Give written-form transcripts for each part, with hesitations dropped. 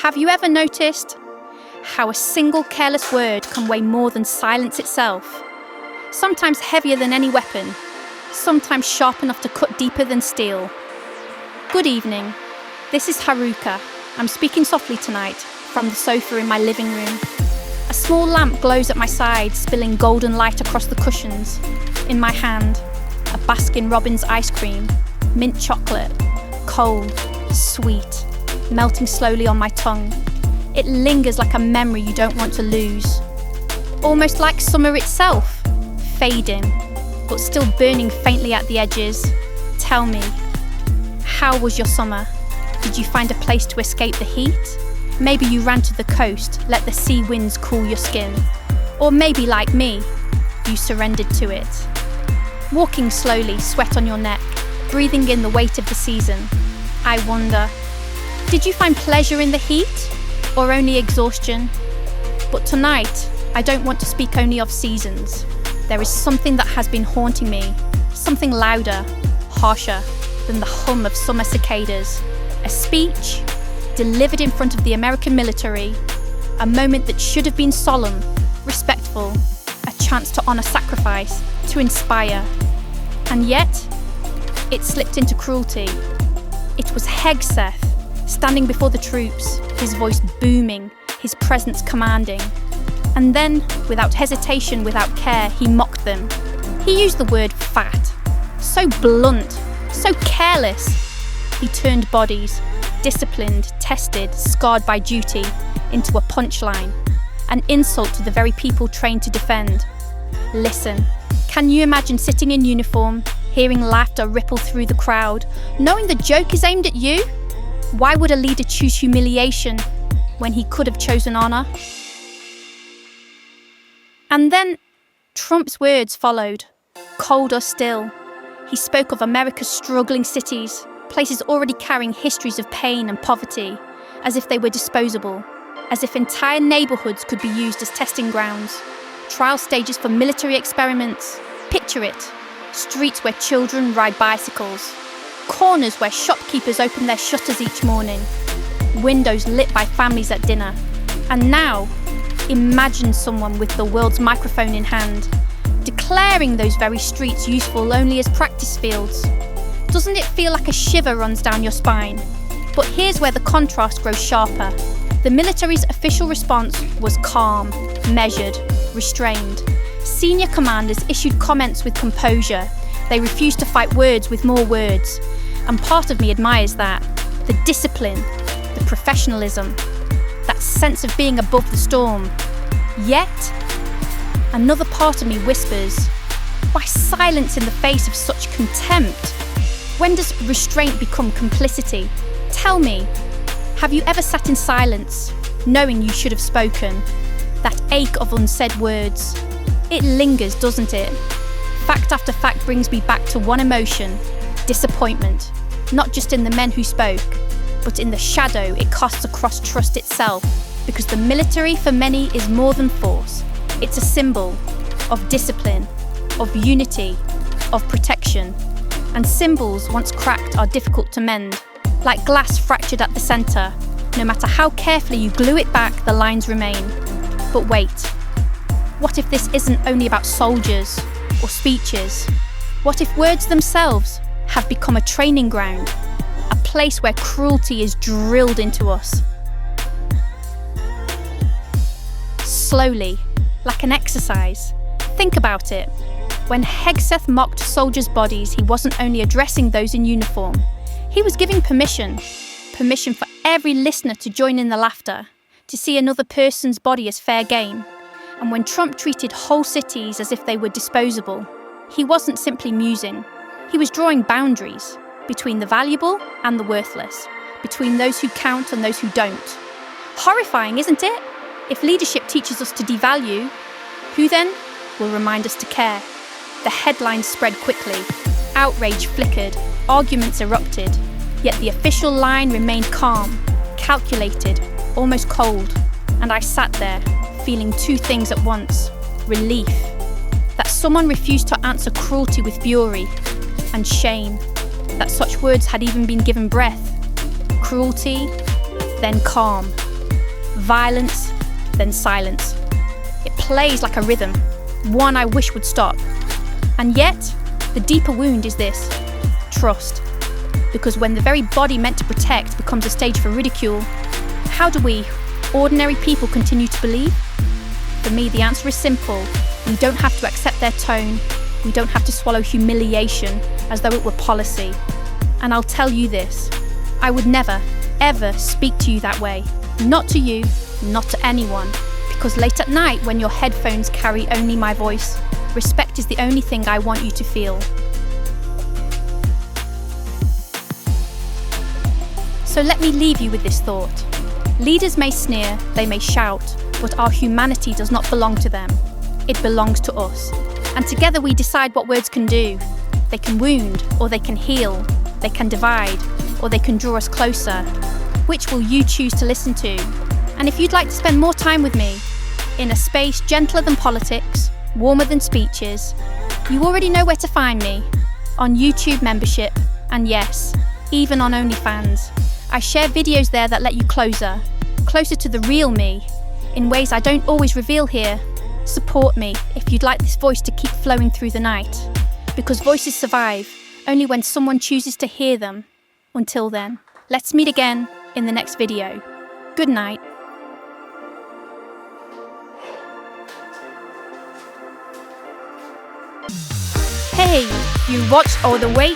Have you ever noticed how a single careless word can weigh more than silence itself? Sometimes heavier than any weapon, sometimes sharp enough to cut deeper than steel. Good evening, this is Haruka. I'm speaking softly tonight from the sofa in my living room. A small lamp glows at my side, spilling golden light across the cushions. In my hand, a Baskin-Robbins ice cream, mint chocolate, cold, sweet, melting slowly on my tongue. It lingers like a memory you don't want to lose. Almost like summer itself, fading, but still burning faintly at the edges. Tell me, how was your summer? Did you find a place to escape the heat? Maybe you ran to the coast, let the sea winds cool your skin. Or maybe, like me, you surrendered to it. Walking slowly, sweat on your neck, breathing in the weight of the season. I wonder, did you find pleasure in the heat, or only exhaustion? But tonight, I don't want to speak only of seasons. There is something that has been haunting me, something louder, harsher than the hum of summer cicadas. A speech delivered in front of the American military, a moment that should have been solemn, respectful, a chance to honour sacrifice, to inspire. And yet, it slipped into cruelty. It was Hegseth, standing before the troops, his voice booming, his presence commanding. And then, without hesitation, without care, he mocked them. He used the word fat. So blunt, so careless. He turned bodies, disciplined, tested, scarred by duty, into a punchline, an insult to the very people trained to defend. Listen, can you imagine sitting in uniform, hearing laughter ripple through the crowd, knowing the joke is aimed at you? Why would a leader choose humiliation when he could have chosen honour? And then Trump's words followed, colder still. He spoke of America's struggling cities, places already carrying histories of pain and poverty, as if they were disposable, as if entire neighbourhoods could be used as testing grounds, trial stages for military experiments. Picture it, streets where children ride bicycles, corners where shopkeepers open their shutters each morning, windows lit by families at dinner. And now, imagine someone with the world's microphone in hand, declaring those very streets useful only as practice fields. Doesn't it feel like a shiver runs down your spine? But here's where the contrast grows sharper. The military's official response was calm, measured, restrained. Senior commanders issued comments with composure. They refused to fight words with more words. And part of me admires that. The discipline, the professionalism, that sense of being above the storm. Yet, another part of me whispers, why silence in the face of such contempt? When does restraint become complicity? Tell me, have you ever sat in silence, knowing you should have spoken? That ache of unsaid words. It lingers, doesn't it? Fact after fact brings me back to one emotion, disappointment. Not just in the men who spoke, but in the shadow it casts across trust itself, because the military for many is more than force. It's a symbol of discipline, of unity, of protection. And symbols, once cracked, are difficult to mend. Like glass fractured at the centre. No matter how carefully you glue it back, the lines remain. But wait, what if this isn't only about soldiers or speeches? What if words themselves have become a training ground? A place where cruelty is drilled into us. Slowly, like an exercise. Think about it. When Hegseth mocked soldiers' bodies, he wasn't only addressing those in uniform. He was giving permission for every listener to join in the laughter, to see another person's body as fair game. And when Trump treated whole cities as if they were disposable, he wasn't simply musing. He was drawing boundaries between the valuable and the worthless, between those who count and those who don't. Horrifying, isn't it? If leadership teaches us to devalue, who then will remind us to care? The headlines spread quickly, outrage flickered, arguments erupted, yet the official line remained calm, calculated, almost cold. And I sat there, feeling two things at once. Relief, that someone refused to answer cruelty with fury, and shame, that such words had even been given breath. Cruelty, then calm, violence, then silence. It plays like a rhythm, one I wish would stop. And yet, the deeper wound is this: trust. Because when the very body meant to protect becomes a stage for ridicule, how do we, ordinary people, continue to believe? For me, the answer is simple. We don't have to accept their tone. We don't have to swallow humiliation as though it were policy. And I'll tell you this: I would never, ever speak to you that way. Not to you, not to anyone. Because late at night, when your headphones carry only my voice, respect is the only thing I want you to feel. So let me leave you with this thought. Leaders may sneer, they may shout, but our humanity does not belong to them. It belongs to us. And together we decide what words can do. They can wound, or they can heal. They can divide, or they can draw us closer. Which will you choose to listen to? And if you'd like to spend more time with me, in a space gentler than politics, warmer than speeches, you already know where to find me. On YouTube membership, and yes, even on OnlyFans. I share videos there that let you closer to the real me, in ways I don't always reveal here. Support me if you'd like this voice to keep flowing through the night, because voices survive only when someone chooses to hear them. Until then, let's meet again in the next video. Good night. Hey, you watched all the way?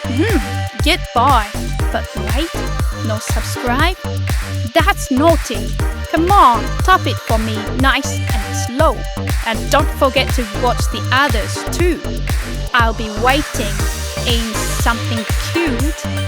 Goodbye. But wait, no subscribe? That's naughty. Come on, tap it for me nice and slow. And don't forget to watch the others too. I'll be waiting. Ain't something cute?